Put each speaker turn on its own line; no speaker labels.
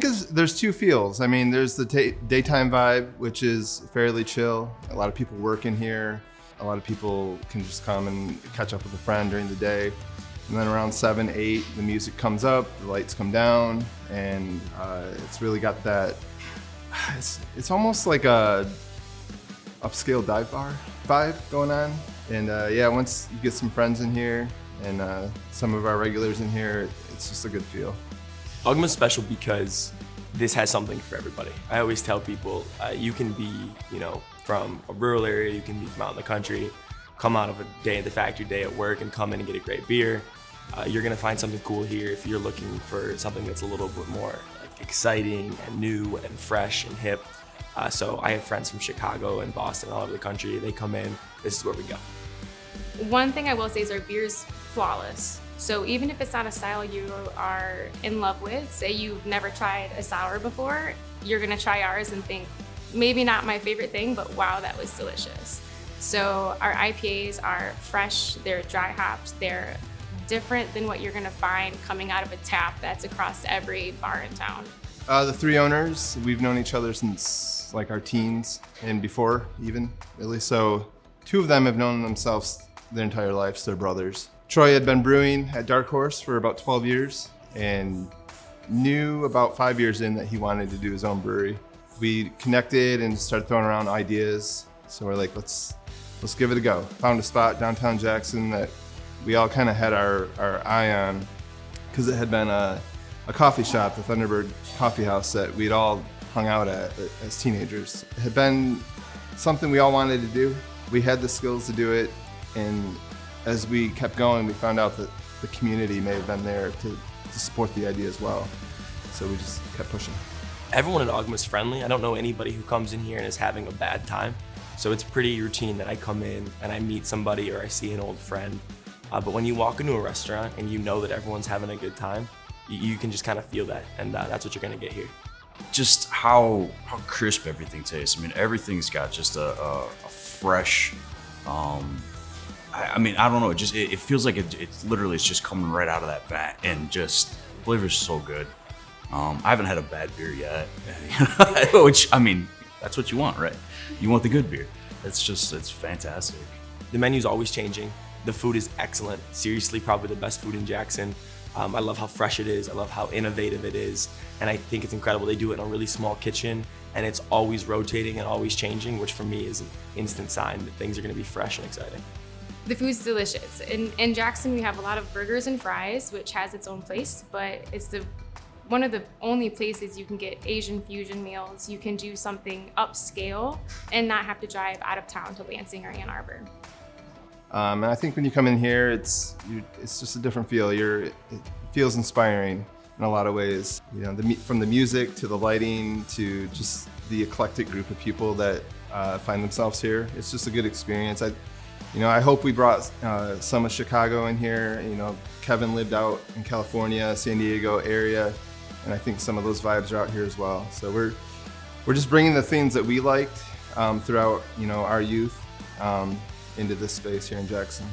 think there's two feels. I mean, there's the daytime vibe, which is fairly chill. A lot of people work in here. A lot of people can just come and catch up with a friend during the day. And then around 7, 8, the music comes up, the lights come down, and it's really got that, it's almost like a upscale dive bar vibe going on. And yeah, once you get some friends in here and some of our regulars in here, it's just a good feel.
Ogma's special because this has something for everybody. I always tell people, you can be, from a rural area, you can be from out in the country, come out of a day at the factory, day at work, and come in and get a great beer. You're gonna find something cool here if you're looking for something that's a little bit more exciting and new and fresh and hip. So I have friends from Chicago and Boston, all over the country. They come in, this is where we go.
One thing I will say is our beer's flawless. So even if it's not a style you are in love with, say you've never tried a sour before, you're gonna try ours and think, maybe not my favorite thing, but wow, that was delicious. So our IPAs are fresh, they're dry hopped, they're different than what you're gonna find coming out of a tap that's across every bar in town.
The 3 owners, we've known each other since like our teens and before even, really. So 2 of them have known themselves their entire lives, they're brothers. Troy had been brewing at Dark Horse for about 12 years and knew about 5 years in that he wanted to do his own brewery. We connected and started throwing around ideas. So we're like, let's give it a go. Found a spot downtown Jackson that we all kind of had our eye on because it had been a coffee shop, the Thunderbird Coffee House, that we'd all hung out at as teenagers. It had been something we all wanted to do. We had the skills to do it, and as we kept going, we found out that the community may have been there to support the idea as well. So we just kept pushing.
Everyone at Ogma is friendly. I don't know anybody who comes in here and is having a bad time. So it's pretty routine that I come in and I meet somebody or I see an old friend. But when you walk into a restaurant and you know that everyone's having a good time, you can just kind of feel that, and that's what you're gonna get here.
Just how crisp everything tastes. I mean, everything's got just a fresh, I mean, I don't know, it feels like it's literally just coming right out of that vat, and just the flavor's so good. I haven't had a bad beer yet, which, I mean, that's what you want, right? You want the good beer. It's fantastic.
The menu's always changing. The food is excellent. Seriously, probably the best food in Jackson. I love how fresh it is. I love how innovative it is. And I think it's incredible. They do it in a really small kitchen, and it's always rotating and always changing, which for me is an instant sign that things are gonna be fresh and exciting.
The food's delicious. In Jackson, we have a lot of burgers and fries, which has its own place, but it's one of the only places you can get Asian fusion meals. You can do something upscale and not have to drive out of town to Lansing or Ann Arbor.
And I think when you come in here, it's just a different feel. It feels inspiring in a lot of ways. From the music to the lighting to just the eclectic group of people that find themselves here. It's just a good experience. I hope we brought some of Chicago in here. Kevin lived out in California, San Diego area, and I think some of those vibes are out here as well. So we're just bringing the things that we liked throughout our youth into this space here in Jackson.